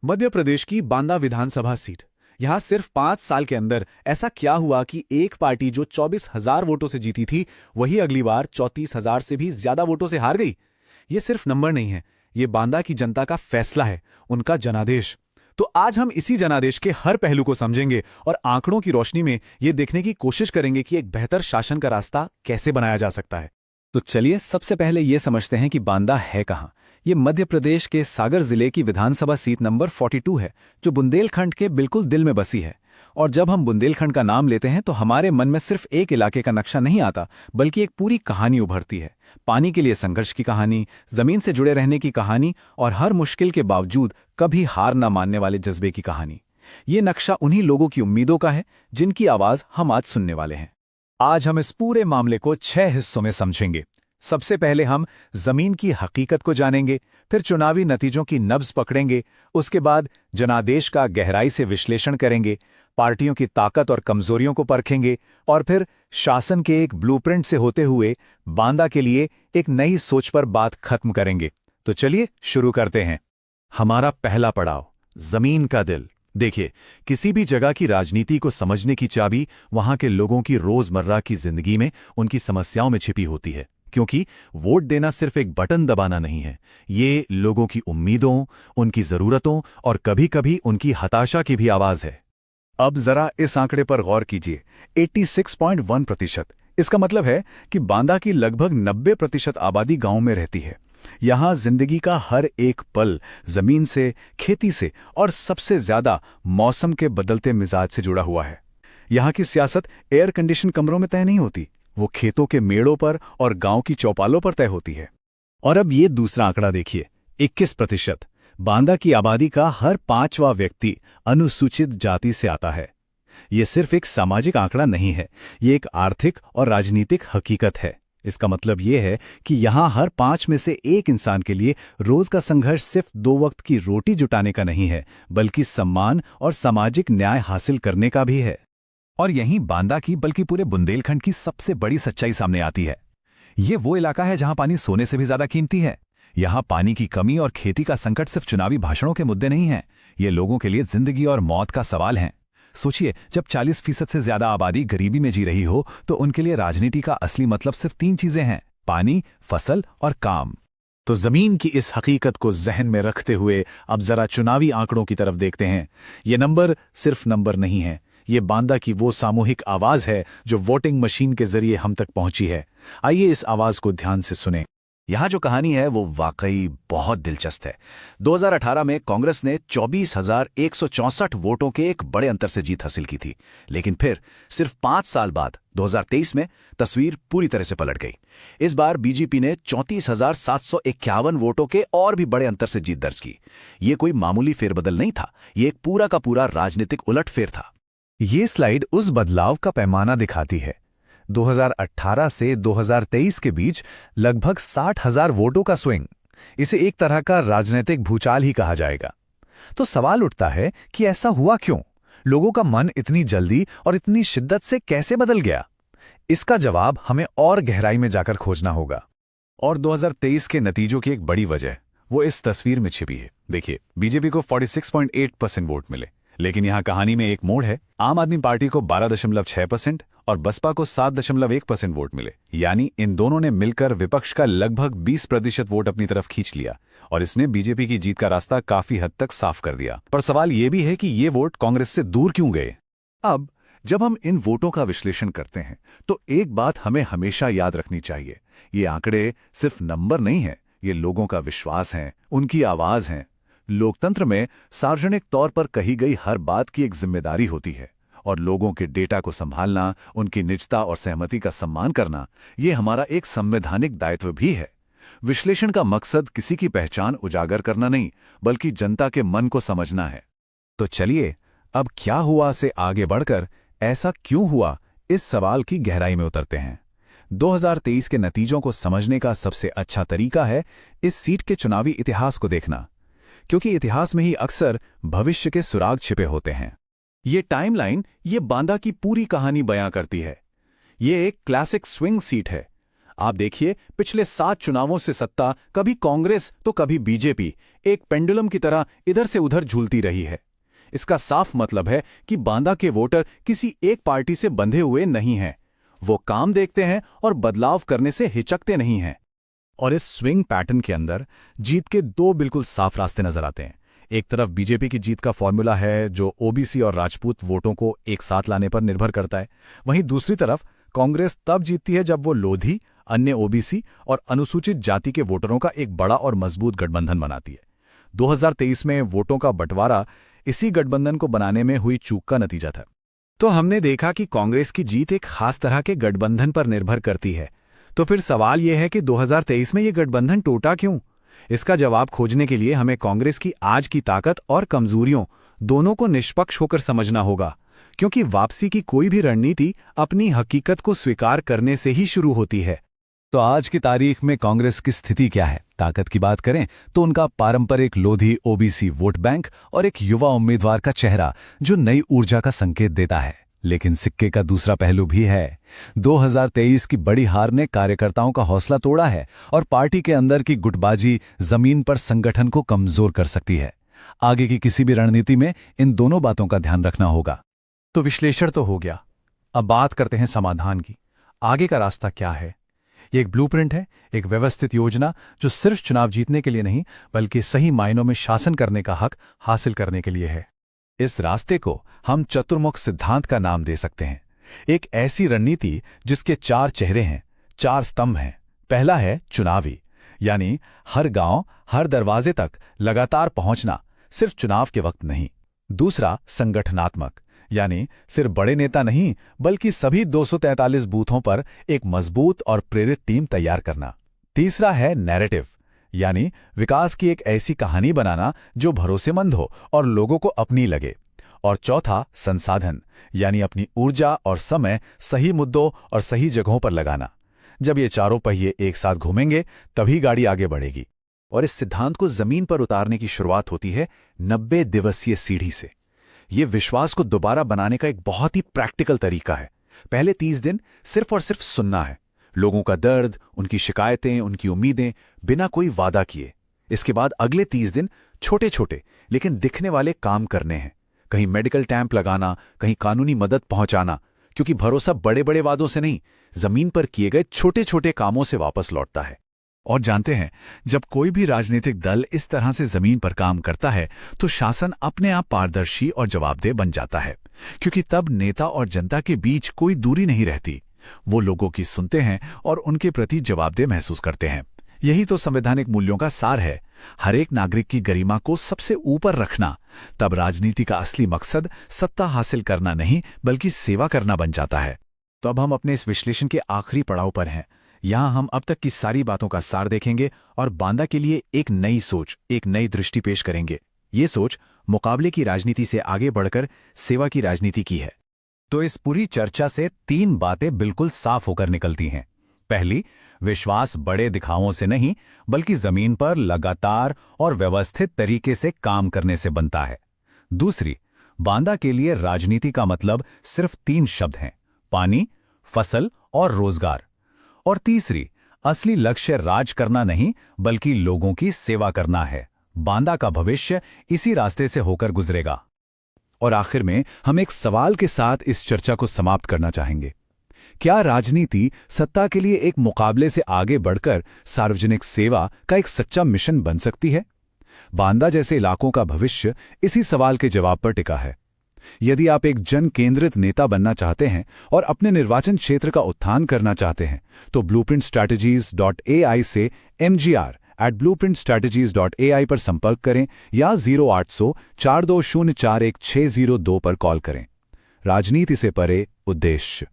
मध्य प्रदेश की बांदा विधानसभा सीट। यहां सिर्फ 5 साल के अंदर ऐसा क्या हुआ कि एक पार्टी जो 24,000 वोटों से जीती थी, वही अगली बार 34,000 से भी ज्यादा वोटों से हार गई। ये सिर्फ नंबर नहीं है, ये बांदा की जनता का फैसला है, उनका जनादेश। तो आज हम इसी जनादेश के हर पहलू को समझेंगे और आंकड़ों की रोशनी में ये देखने की कोशिश करेंगे कि एक बेहतर शासन का रास्ता कैसे बनाया जा सकता है। तो चलिए सबसे पहले ये समझते हैं कि बांदा है कहाँ। ये मध्य प्रदेश के सागर जिले की विधानसभा सीट नंबर 42 है, जो बुंदेलखंड के बिल्कुल दिल में बसी है। और जब हम बुंदेलखंड का नाम लेते हैं तो हमारे मन में सिर्फ एक इलाके का नक्शा नहीं आता, बल्कि एक पूरी कहानी उभरती है। पानी के लिए संघर्ष की कहानी, जमीन से जुड़े रहने की कहानी और हर मुश्किल के बावजूद कभी हार न मानने वाले जज्बे की कहानी। ये नक्शा उन्हीं लोगों की उम्मीदों का है जिनकी आवाज हम आज सुनने वाले हैं। आज हम इस पूरे मामले को 6 हिस्सों में समझेंगे। सबसे पहले हम जमीन की हकीकत को जानेंगे, फिर चुनावी नतीजों की नब्ज पकड़ेंगे, उसके बाद जनादेश का गहराई से विश्लेषण करेंगे, पार्टियों की ताकत और कमजोरियों को परखेंगे और फिर शासन के एक ब्लूप्रिंट से होते हुए बांदा के लिए एक नई सोच पर बात खत्म करेंगे। तो चलिए शुरू करते हैं। हमारा पहला पड़ाव, जमीन का दिल। देखिए, किसी भी जगह की राजनीति को समझने की चाबी वहां के लोगों की रोजमर्रा की जिंदगी में, उनकी समस्याओं में छिपी होती है। क्योंकि वोट देना सिर्फ एक बटन दबाना नहीं है, ये लोगों की उम्मीदों, उनकी जरूरतों और कभी-कभी उनकी हताशा की भी आवाज है। अब जरा इस आंकड़े पर गौर कीजिए, 86.1%। इसका मतलब है कि बांदा की लगभग 90% आबादी गांव में रहती है। यहां जिंदगी का हर एक पल जमीन से, खेती से और सबसे ज्यादा मौसम के बदलते मिजाज से जुड़ा हुआ है। यहां की सियासत एयर कंडीशन कमरों में तय नहीं होती, वो खेतों के मेड़ों पर और गांव की चौपालों पर तय होती है। और अब ये दूसरा आंकड़ा देखिए, 21%। बांदा की आबादी का हर 5वां व्यक्ति अनुसूचित जाति से आता है। ये सिर्फ एक सामाजिक आंकड़ा नहीं है, ये एक आर्थिक और राजनीतिक हकीकत है। इसका मतलब ये है कि यहां हर 5 में से एक इंसान के लिए रोज का संघर्ष सिर्फ 2 वक्त की रोटी जुटाने का नहीं है, बल्कि सम्मान और सामाजिक न्याय हासिल करने का भी है। और यहीं बांदा की बल्कि पूरे बुंदेलखंड की सबसे बड़ी सच्चाई सामने आती है। ये वो इलाका है जहां पानी सोने से भी ज्यादा कीमती है। यहां पानी की कमी और खेती का संकट सिर्फ चुनावी भाषणों के मुद्दे नहीं हैं, ये लोगों के लिए जिंदगी और मौत का सवाल है। सोचिए, जब 40% से ज्यादा आबादी गरीबी में जी रही हो तो उनके लिए राजनीति का असली मतलब सिर्फ 3 चीजें हैं: पानी, फसल और काम। तो जमीन की इस हकीकत को जहन में रखते हुए अब जरा चुनावी आंकड़ों की तरफ देखते हैं। ये नंबर सिर्फ नंबर नहीं है, ये बांदा की वो सामूहिक आवाज है जो वोटिंग मशीन के जरिए हम तक पहुंची है। आइए इस आवाज को ध्यान से सुनें। यहां जो कहानी है वो वाकई बहुत दिलचस्प है। 2018 में कांग्रेस ने 24,164 वोटों के एक बड़े अंतर से जीत हासिल की थी, लेकिन फिर सिर्फ 5 साल बाद 2023 में तस्वीर पूरी तरह से पलट गई। इस बार बीजेपी ने 34,751 वोटों के और भी बड़े अंतर से जीत दर्ज की। ये कोई मामूली फेरबदल नहीं था, ये एक पूरा का पूरा राजनीतिक उलटफेर था। ये स्लाइड उस बदलाव का पैमाना दिखाती है। 2018 से 2023 के बीच लगभग 60,000 वोटों का स्विंग। इसे एक तरह का राजनीतिक भूचाल ही कहा जाएगा। तो सवाल उठता है कि ऐसा हुआ क्यों? लोगों का मन इतनी जल्दी और इतनी शिद्दत से कैसे बदल गया? इसका जवाब हमें और गहराई में जाकर खोजना होगा। और 2023 के नतीजों की एक बड़ी वजह वो इस तस्वीर में छिपी है। देखिए, बीजेपी को 46.8% वोट मिले, लेकिन यहां कहानी में एक मोड़ है। आम आदमी पार्टी को 12.6% और बसपा को 7.1% वोट मिले। यानी इन दोनों ने मिलकर विपक्ष का लगभग 20% वोट अपनी तरफ खींच लिया और इसने बीजेपी की जीत का रास्ता काफी हद तक साफ कर दिया। पर सवाल यह भी है कि ये वोट कांग्रेस से दूर क्यों गए? अब जब हम इन वोटों का विश्लेषण करते हैं तो एक बात हमें हमेशा याद रखनी चाहिए, ये आंकड़े सिर्फ नंबर नहीं है, ये लोगों का विश्वास है, उनकी आवाज है। लोकतंत्र में सार्वजनिक तौर पर कही गई हर बात की एक जिम्मेदारी होती है और लोगों के डेटा को संभालना, उनकी निजता और सहमति का सम्मान करना, यह हमारा एक संवैधानिक दायित्व भी है। विश्लेषण का मकसद किसी की पहचान उजागर करना नहीं, बल्कि जनता के मन को समझना है। तो चलिए अब क्या हुआ से आगे बढ़कर ऐसा क्यों हुआ, इस सवाल की गहराई में उतरते हैं। 2023 के नतीजों को समझने का सबसे अच्छा तरीका है इस सीट के चुनावी इतिहास को देखना, क्योंकि इतिहास में ही अक्सर भविष्य के सुराग छिपे होते हैं। ये टाइमलाइन ये बांदा की पूरी कहानी बयां करती है। ये एक क्लासिक स्विंग सीट है। आप देखिए, पिछले 7 चुनावों से सत्ता कभी कांग्रेस तो कभी बीजेपी एक पेंडुलम की तरह इधर से उधर झूलती रही है। इसका साफ मतलब है कि बांदा के वोटर किसी एक पार्टी से बंधे हुए नहीं हैं। वो काम देखते हैं और बदलाव करने से हिचकते नहीं हैं। और इस स्विंग पैटर्न के अंदर जीत के 2 बिल्कुल साफ रास्ते नजर आते हैं। एक तरफ बीजेपी की जीत का फॉर्मूला है जो ओबीसी और राजपूत वोटों को एक साथ लाने पर निर्भर करता है। वहीं दूसरी तरफ कांग्रेस तब जीतती है जब वो लोधी, अन्य ओबीसी और अनुसूचित जाति के वोटरों का एक बड़ा और मजबूत गठबंधन बनाती है। 2023 में वोटों का बंटवारा इसी गठबंधन को बनाने में हुई चूक का नतीजा था। तो हमने देखा कि कांग्रेस की जीत एक खास तरह के गठबंधन पर निर्भर करती है। तो फिर सवाल यह है कि 2023 में यह गठबंधन टूटा क्यों? इसका जवाब खोजने के लिए हमें कांग्रेस की आज की ताकत और कमजोरियों दोनों को निष्पक्ष होकर समझना होगा, क्योंकि वापसी की कोई भी रणनीति अपनी हकीकत को स्वीकार करने से ही शुरू होती है। तो आज की तारीख में कांग्रेस की स्थिति क्या है? ताकत की बात करें तो उनका पारंपरिक लोधी ओबीसी वोट बैंक और एक युवा उम्मीदवार का चेहरा जो नई ऊर्जा का संकेत देता है। लेकिन सिक्के का दूसरा पहलू भी है। 2023 की बड़ी हार ने कार्यकर्ताओं का हौसला तोड़ा है और पार्टी के अंदर की गुटबाजी जमीन पर संगठन को कमजोर कर सकती है। आगे की किसी भी रणनीति में इन दोनों बातों का ध्यान रखना होगा। तो विश्लेषण तो हो गया, अब बात करते हैं समाधान की। आगे का रास्ता क्या है? ये एक ब्लूप्रिंट है, एक व्यवस्थित योजना जो सिर्फ चुनाव जीतने के लिए नहीं बल्कि सही मायनों में शासन करने का हक हासिल करने के लिए है। इस रास्ते को हम चतुर्मुख सिद्धांत का नाम दे सकते हैं। एक ऐसी रणनीति जिसके 4 चेहरे हैं, 4 स्तंभ हैं। पहला है चुनावी, यानी हर गांव, हर दरवाजे तक लगातार पहुंचना, सिर्फ चुनाव के वक्त नहीं। दूसरा संगठनात्मक, यानी सिर्फ बड़े नेता नहीं बल्कि सभी 243 बूथों पर एक मजबूत और प्रेरित टीम तैयार करना। तीसरा है नैरेटिव, यानी विकास की एक ऐसी कहानी बनाना जो भरोसेमंद हो और लोगों को अपनी लगे। और चौथा संसाधन, यानी अपनी ऊर्जा और समय सही मुद्दों और सही जगहों पर लगाना। जब ये चारों पहिए एक साथ घूमेंगे तभी गाड़ी आगे बढ़ेगी। और इस सिद्धांत को जमीन पर उतारने की शुरुआत होती है 90 दिवसीय सीढ़ी से। ये विश्वास को दोबारा बनाने का एक बहुत ही प्रैक्टिकल तरीका है। पहले 30 दिन सिर्फ और सिर्फ सुनना है, लोगों का दर्द, उनकी शिकायतें, उनकी उम्मीदें, बिना कोई वादा किए। इसके बाद अगले 30 दिन छोटे छोटे लेकिन दिखने वाले काम करने हैं। कहीं मेडिकल कैंप लगाना, कहीं कानूनी मदद पहुंचाना, क्योंकि भरोसा बड़े बड़े वादों से नहीं, जमीन पर किए गए छोटे छोटे कामों से वापस लौटता है। और जानते हैं, जब कोई भी राजनीतिक दल इस तरह से जमीन पर काम करता है तो शासन अपने आप पारदर्शी और जवाबदेह बन जाता है, क्योंकि तब नेता और जनता के बीच कोई दूरी नहीं रहती। वो लोगों की सुनते हैं और उनके प्रति जवाबदेह महसूस करते हैं। यही तो संवैधानिक मूल्यों का सार है, हर एक नागरिक की गरिमा को सबसे ऊपर रखना। तब राजनीति का असली मकसद सत्ता हासिल करना नहीं बल्कि सेवा करना बन जाता है। तो अब हम अपने इस विश्लेषण के आखिरी पड़ाव पर हैं। यहाँ हम अब तक की सारी बातों का सार देखेंगे और बांदा के लिए एक नई सोच, एक नई दृष्टि पेश करेंगे। ये सोच मुकाबले की राजनीति से आगे बढ़कर सेवा की राजनीति की है। तो इस पूरी चर्चा से 3 बातें बिल्कुल साफ होकर निकलती हैं। पहली, विश्वास बड़े दिखावों से नहीं बल्कि जमीन पर लगातार और व्यवस्थित तरीके से काम करने से बनता है। दूसरी, बांदा के लिए राजनीति का मतलब सिर्फ 3 शब्द हैं, पानी, फसल और रोजगार। और तीसरी, असली लक्ष्य राज करना नहीं बल्कि लोगों की सेवा करना है। बांदा का भविष्य इसी रास्ते से होकर गुजरेगा। और आखिर में हम एक सवाल के साथ इस चर्चा को समाप्त करना चाहेंगे। क्या राजनीति सत्ता के लिए एक मुकाबले से आगे बढ़कर सार्वजनिक सेवा का एक सच्चा मिशन बन सकती है? बांदा जैसे इलाकों का भविष्य इसी सवाल के जवाब पर टिका है। यदि आप एक जन केंद्रित नेता बनना चाहते हैं और अपने निर्वाचन क्षेत्र का उत्थान करना चाहते हैं तो blueprintstrategies.ai से mgr@blueprintstrategies.ai पर संपर्क करें या 0800 420 41602 पर कॉल करें। राजनीति से परे उद्देश्य।